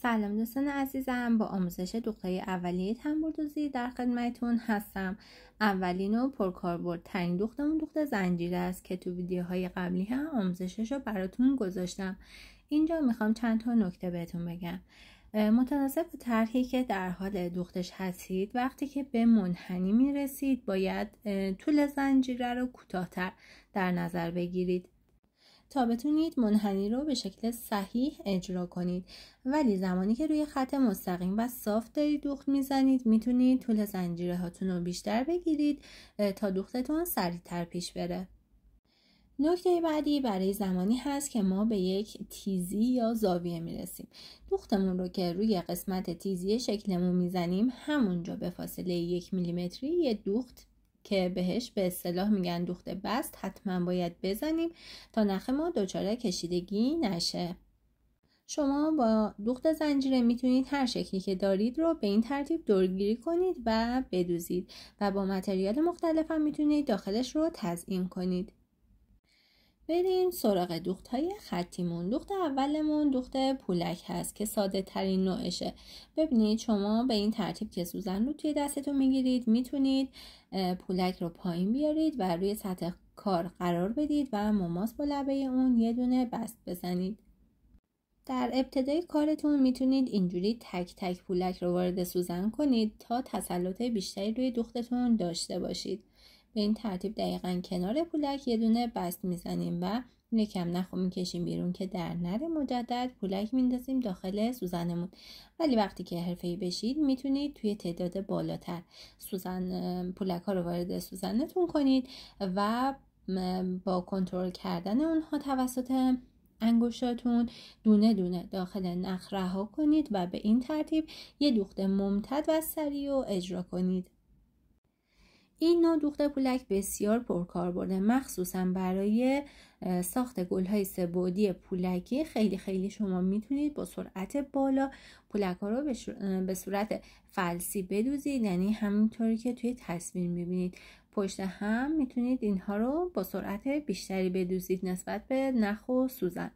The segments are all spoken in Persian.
سلام دوستان عزیزم، با آموزش دوختای اولیه تنبردوزی در خدمتتون هستم. اولین و پرکاربردترین دوختمون دوخت زنجیره است که تو ویدیوهای قبلی هم آموزشش رو براتون گذاشتم. اینجا میخوام چند تا نکته بهتون بگم. متناسب با طرحی که در حال دوختش هستید، وقتی که به منحنی میرسید باید طول زنجیره رو کوتاه‌تر در نظر بگیرید تا بتونید منحنی رو به شکل صحیح اجرا کنید. ولی زمانی که روی خط مستقیم و صاف دارید دوخت میزنید، میتونید طول زنجیره هاتون رو بیشتر بگیرید تا دوختتون سریعتر پیش بره. نکته بعدی برای زمانی هست که ما به یک تیزی یا زاویه میرسیم. دوختمون رو که روی قسمت تیزی شکلمون میزنیم، همونجا به فاصله 1 میلیمتری یه دوخت که بهش به اصطلاح میگن دوخت بست حتما باید بزنیم تا نخ ما دچار کشیدگی نشه. شما با دوخت زنجیره میتونید هر شکلی که دارید رو به این ترتیب دورگیری کنید و بدوزید و با متریال مختلف هم میتونید داخلش رو تزیین کنید. بریم سراغ دوخت های خطیمون. دوخت اولمون دوخت پولک هست که ساده ترین نوعشه. ببینید شما به این ترتیب که سوزن رو توی دستتون میگیرید، میتونید پولک رو پایین بیارید و روی سطح کار قرار بدید و مماس با لبه اون یه دونه بست بزنید. در ابتدای کارتون میتونید اینجوری تک تک پولک رو وارد سوزن کنید تا تسلط بیشتری روی دوختتون داشته باشید. به این ترتیب دقیقاً کنار پولک یه دونه بست میزنیم و یکم نخو میکشیم بیرون که در نره. مجدد پولک میندازیم داخل سوزنمون. ولی وقتی که حرفه‌ای بشید میتونید توی تعداد بالاتر پولک ها رو وارد سوزنتون کنید و با کنترل کردن اونها توسط انگشتاتون دونه دونه داخل نخ رها کنید و به این ترتیب یه دوخت ممتد و سریع رو اجرا کنید. این نوع دوخت پولک بسیار پرکاربرده، مخصوصا برای ساخت گل‌های سه‌بعدی پولکی. خیلی شما میتونید با سرعت بالا پولک ها رو به صورت فلسی بدوزید، یعنی همینطوری که توی تصویر میبینید پشت هم میتونید اینها رو با سرعت بیشتری بدوزید نسبت به نخ و سوزن.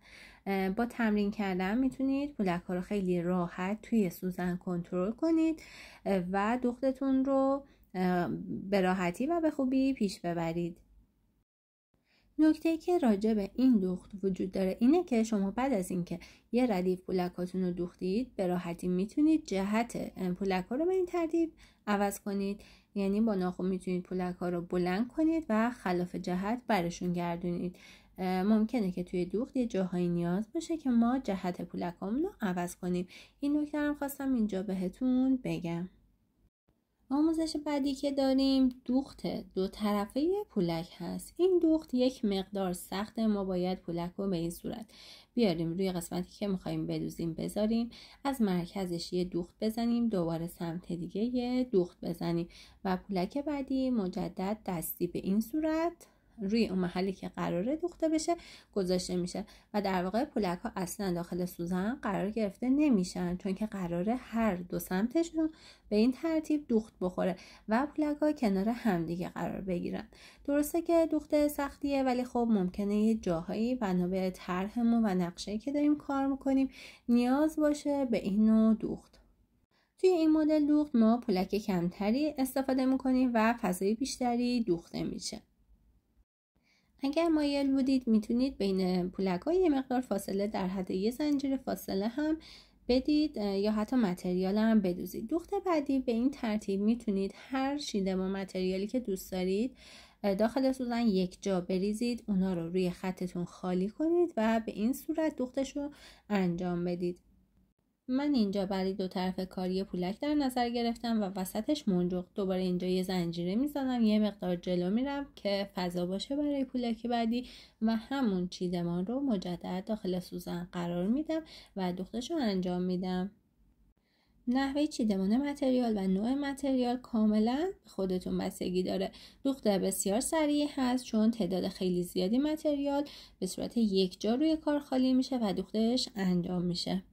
با تمرین کردن میتونید پولک ها رو خیلی راحت توی سوزن کنترل کنید و دوختتون رو به راحتی و به خوبی پیش ببرید. نکته‌ای که راجع به این دوخت وجود داره اینه که شما بعد از اینکه یه ردیف پولکاتون رو دوختید، به راحتی میتونید جهت پولک ها رو به این ترتیب عوض کنید. یعنی با ناخن میتونید پولک ها رو بلند کنید و خلاف جهت برشون گردونید. ممکنه که توی دوخت یه جاهایی نیاز باشه که ما جهت پولکامون رو عوض کنیم. این نکته رو خواستم اینجا بهتون بگم. آموزش بعدی که داریم دوخت دو طرفه پولک هست. این دوخت یک مقدار سخته. ما باید پولک رو به این صورت بیاریم روی قسمتی که میخواییم بدوزیم بذاریم، از مرکزش یه دوخت بزنیم، دوباره سمت دیگه یه دوخت بزنیم و پولک بعدی مجدد دستی به این صورت روی اون محلی که قراره دوخته بشه گذاشته میشه و در واقع پولک ها اصلا داخل سوزن قرار گرفته نمیشن، چون که قراره هر دو سمتشون به این ترتیب دوخت بخوره و پولک ها کنار همدیگه قرار بگیرن. درسته که دوخت سختیه، ولی خب ممکنه یه جاهایی بنا به طرحمون و نقشه‌ای که داریم کار میکنیم نیاز باشه به این نوع دوخت. توی این مدل دوخت ما پولک کمتری استفاده میکنیم و فضای بیشتری دوخته میشه. اگر مایل بودید میتونید بین پولک ها یه مقدار فاصله در حد یه زنجیر فاصله هم بدید یا حتی متریال هم بدوزید. دوخت بعدی به این ترتیب میتونید هر شیدم و متریالی که دوست دارید داخل سوزن یک جا بریزید، اونا رو روی خطتون خالی کنید و به این صورت دوختش رو انجام بدید. من اینجا برای دو طرف کاری پولک در نظر گرفتم و وسطش منجق. دوباره اینجا یه زنجیره میزنم، یه مقدار جلو میرم که فضا باشه برای پولک بعدی و همون چیدمان رو مجدد داخل سوزن قرار میدم و دوختش رو انجام میدم. نحوه چیدمان متریال و نوع متریال کاملا خودتون بستگی داره. دوخت بسیار سریع هست چون تعداد خیلی زیادی متریال به صورت یک جا روی کار خالی میشه و دوختش انجام میشه.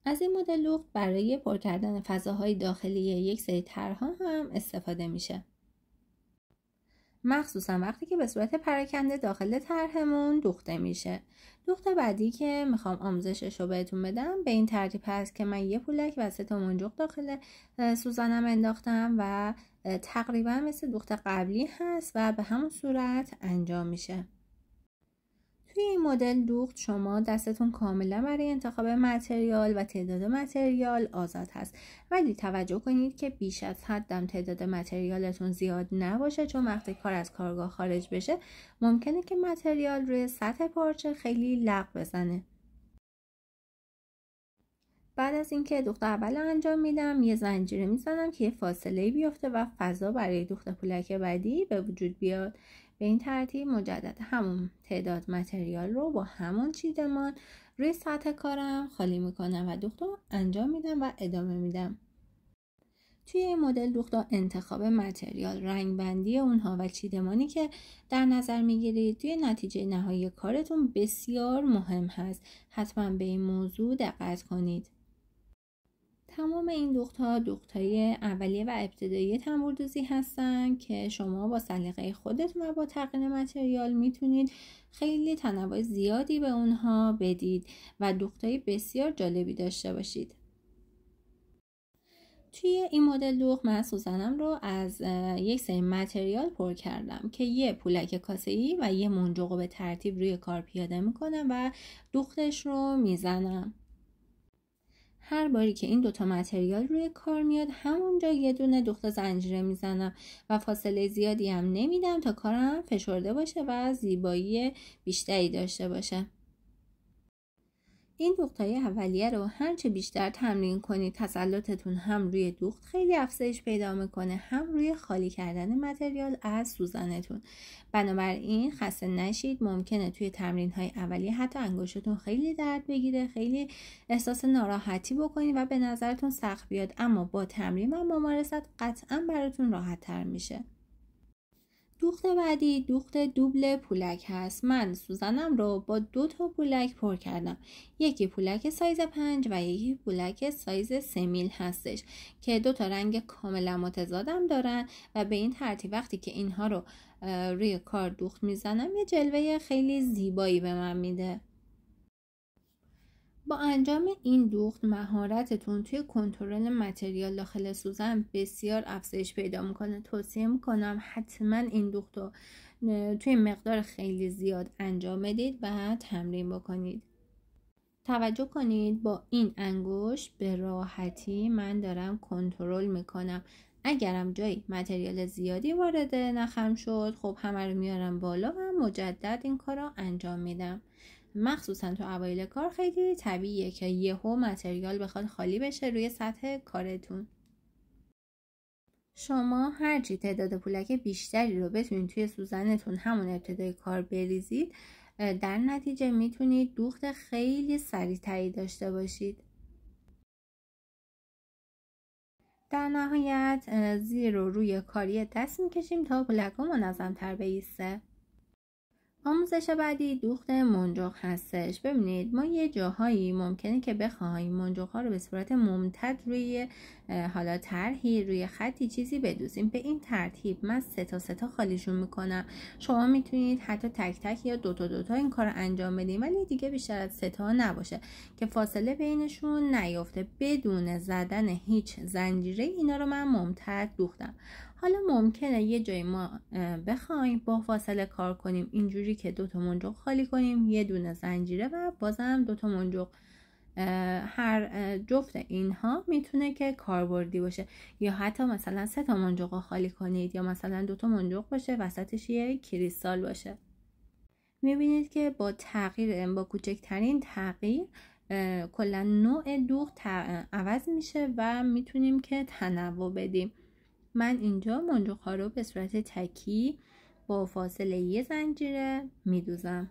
از این مدل دوخت برای پر کردن فضاهای داخلی یک سری طرح‌ها هم استفاده میشه. مخصوصا وقتی که به صورت پراکنده داخل طرحمون دوخته میشه. دوخت بعدی که میخوام آموزشش رو بهتون بدم به این ترتیب هست که من یه پولک و 3 تا منجق داخل سوزنم انداختم و تقریبا مثل دوخت قبلی هست و به همون صورت انجام میشه. توی این مدل دوخت شما دستتون کاملا برای انتخاب متریال و تعداد متریال آزاد هست، ولی توجه کنید که بیش از حدم تعداد متریالتون زیاد نباشه، چون وقتی کار از کارگاه خارج بشه ممکنه که متریال روی سطح پارچه خیلی لق بزنه. بعد از اینکه دوخت اول انجام میدم یه زنجیره میزنم که یه فاصله بیفته و فضا برای دوخت پولک بعدی به وجود بیاد. به این ترتیب مجدد همون تعداد متریال رو با همون چیدمان روی سطح کارم خالی میکنم و دوخت رو انجام میدم و ادامه میدم. توی این مدل دوخت و انتخاب متریال، رنگ بندی اونها و چیدمانی که در نظر میگیرید توی نتیجه نهایی کارتون بسیار مهم هست. حتما به این موضوع دقت کنید. تمام این دوخت‌ها دوخت‌های اولیه و ابتدایی تنبوردوزی هستن که شما با سلیقه خودتون و با تغییر متریال میتونید خیلی تنوع زیادی به اونها بدید و دوخت‌های بسیار جالبی داشته باشید. توی این مدل دوخت من سوزنم رو از یک سری متریال پر کردم که یه پولک کاسه‌ای و یه منجق رو به ترتیب روی کار پیاده میکنم و دوختش رو میزنم. هر باری که این دوتا متریال روی کار میاد همونجا یه دونه دوخت زنجیره میزنم و فاصله زیادی هم نمیدم تا کارم فشرده باشه و زیبایی بیشتری داشته باشه. این دوخت‌های اولیه رو هرچه بیشتر تمرین کنید تسلطتون هم روی دوخت خیلی افزایش پیدا میکنه، هم روی خالی کردن متریال از سوزنتون. بنابراین خسته نشید. ممکنه توی تمرین‌های اولیه حتی انگشتتون خیلی درد بگیره، خیلی احساس ناراحتی بکنید و به نظرتون سخت بیاد، اما با تمرین و ممارست قطعاً براتون راحت‌تر میشه. دوخت بعدی دوخت دوبل پولک هست. من سوزنم رو با 2 تا پولک پر کردم. یکی پولک سایز 5 و یکی پولک سایز 3 میل هستش که 2 تا رنگ کاملا متضادم دارن و به این ترتیب وقتی که اینها رو روی کار دوخت میزنم یه جلوه خیلی زیبایی به من میده. با انجام این دوخت مهارتتون توی کنترل متریال داخل سوزن بسیار افزایش پیدا میکنه. توصیه میکنم حتما این دوخت رو توی مقدار خیلی زیاد انجام بدید و تمرین بکنید. توجه کنید با این انگشت به راحتی من دارم کنترل میکنم. اگرم جایی متریال زیادی وارد نخم شد خب همه رو میارم بالا و مجدد این کار رو انجام میدم. مخصوصا تو اوایل کار خیلی طبیعیه که یهو متریال بخواد خالی بشه روی سطح کارتون. شما هرچی تعداد پولک بیشتری رو بتونید توی سوزنتون همون ابتدای کار بریزید در نتیجه میتونید دوخت خیلی سریعتری داشته باشید. در نهایت زیر رو روی کاری دست میکشیم تا پولک ها منظم‌تر بایسته. آموزش بعدی دوخت منجق هستش. ببینید ما یه جاهایی ممکنه که بخوایم منجق ها رو به صورت ممتد روی حالا طرحی روی خطی چیزی بدوزیم. به این ترتیب من 3 تا خالیشون میکنم. شما میتونید حتی تک تک یا 2 تا این کار رو انجام بدیم، ولی دیگه بیشتر از 3 تا نباشه که فاصله بینشون نیفته. بدون زدن هیچ زنجیره اینا رو من ممتد دوختم. حالا ممکنه یه جای ما بخوایم با فاصله کار کنیم، اینجوری که 2 تا منجق خالی کنیم، یه دونه زنجیره و بازم 2 تا منجق. هر جفت اینها میتونه که کاربردی باشه، یا حتی مثلا 3 تا منجق خالی کنید، یا مثلا 2 تا منجق باشه وسطش یه کریستال باشه. میبینید که با تغییر، با کوچکترین تغییر کلا نوع دوخت عوض میشه و میتونیم که تنوع بدیم. من اینجا منجق ها رو به صورت تکی با فاصله یه زنجیره میدوزم.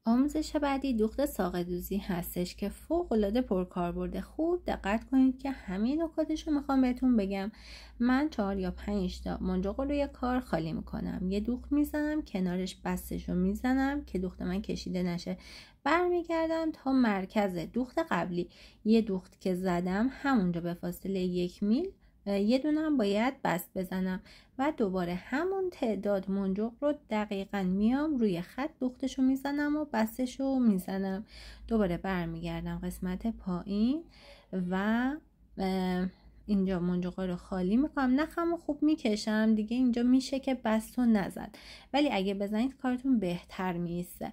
آموزش بعدی دوخت ساقه دوزی هستش که فوق العاده پرکاربرده. خوب دقت کنید که همین نکاتش رو میخوام بهتون بگم. من 4 یا 5 تا منجق رو روی کار خالی میکنم، یه دوخت میزنم، کنارش بستش رو میزنم که دوخت من کشیده نشه، برمیگردم تا مرکز دوخت قبلی. یه دوخت که زدم همونجا به فاصله 1 میل یه دونم باید بست بزنم و دوباره همون تعداد منجق رو دقیقاً میام روی خط دوختشو میزنم و بستشو میزنم. دوباره برمیگردم قسمت پایین و اینجا منجقا رو خالی میکنم، نخمو خوب میکشم دیگه. اینجا میشه که بستو نزد، ولی اگه بزنید کارتون بهتر میسته.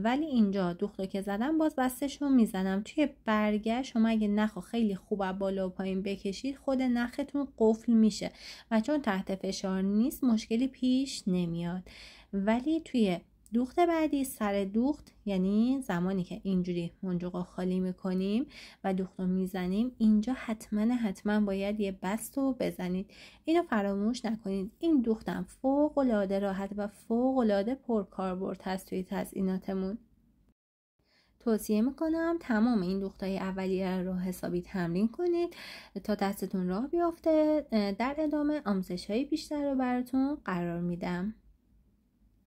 ولی اینجا دوختو که زدم باز بستشو میزنم. توی برگه شما اگه نخو خیلی خوب بالا و پایین بکشید خود نختون قفل میشه و چون تحت فشار نیست مشکلی پیش نمیاد. ولی توی دوخت بعدی سر دوخت، یعنی زمانی که اینجوری منجقو خالی میکنیم و دوختو میزنیم، اینجا حتما باید یه بستو بزنید. اینو فراموش نکنید. این دوختم فوق العاده راحت و فوق العاده پرکاربرد هست توی تزییناتمون. توصیه میکنم تمام این دوختای اولیه رو حسابی تمرین کنید تا دستتون راه بیافته. در ادامه آموزش‌های بیشتر رو براتون قرار میدم.